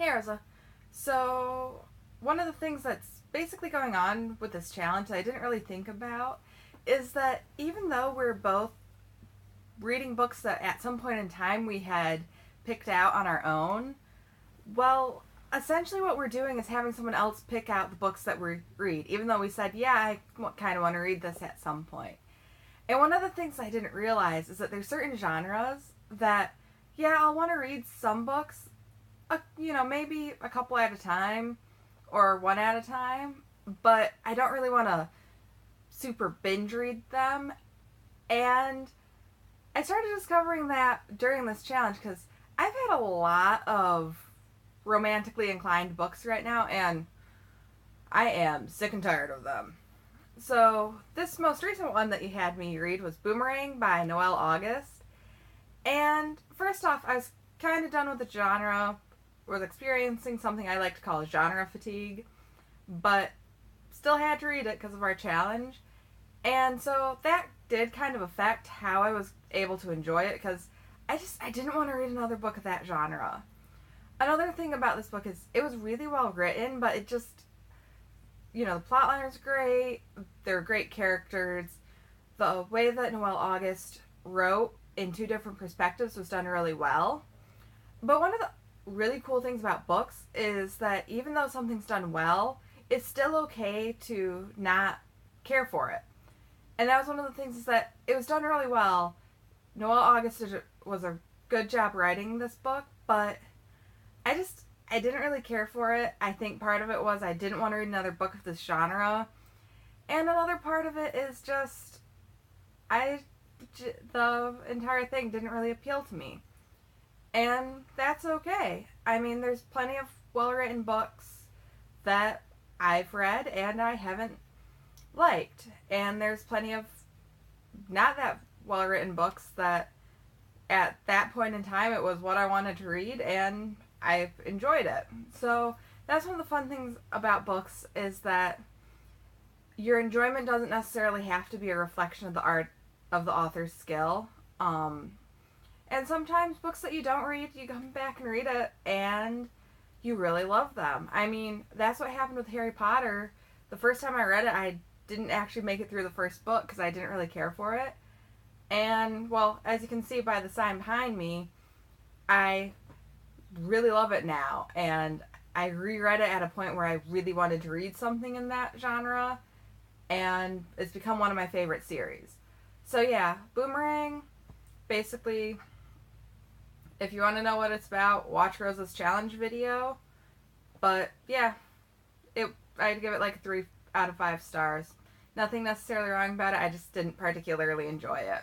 Hey, Rosa. So, one of the things that's basically going on with this challenge that I didn't really think about is that even though we're both reading books that at some point in time we had picked out on our own, well, essentially what we're doing is having someone else pick out the books that we read, even though we said, yeah, I kind of want to read this at some point. And one of the things I didn't realize is that there's certain genres that, yeah, I'll want to read some books, maybe a couple at a time or one at a time, but I don't really want to super binge read them. And I started discovering that during this challenge because I've had a lot of romantically inclined books right now, and I am sick and tired of them. So, this most recent one that you had me read was Boomerang by Noelle August. And first off, I was kind of done with the genre, was experiencing something I like to call genre fatigue, but still had to read it because of our challenge. And so that did kind of affect how I was able to enjoy it because I didn't want to read another book of that genre. Another thing about this book is it was really well written, but it just, the plot line was great, there were great characters, the way that Noelle August wrote in two different perspectives was done really well. But one of the really cool things about books is that even though something's done well, it's still okay to not care for it. And that was one of the things is that it was done really well. Noelle August was a good job writing this book, but I didn't really care for it. I think part of it was I didn't want to read another book of this genre. And another part of it is just the entire thing didn't really appeal to me. And that's okay. I mean, there's plenty of well-written books that I've read and I haven't liked. And there's plenty of not that well-written books that at that point in time it was what I wanted to read and I enjoyed it. So that's one of the fun things about books is that your enjoyment doesn't necessarily have to be a reflection of the art of the author's skill. And sometimes books that you don't read, you come back and read it, and you really love them. I mean, that's what happened with Harry Potter. The first time I read it, I didn't actually make it through the first book because I didn't really care for it. And, well, as you can see by the sign behind me, I really love it now. And I reread it at a point where I really wanted to read something in that genre, and it's become one of my favorite series. So, yeah, Boomerang, basically, if you want to know what it's about, watch Rosa's challenge video. But yeah, I'd give it like a 3 out of 5 stars. Nothing necessarily wrong about it, I just didn't particularly enjoy it.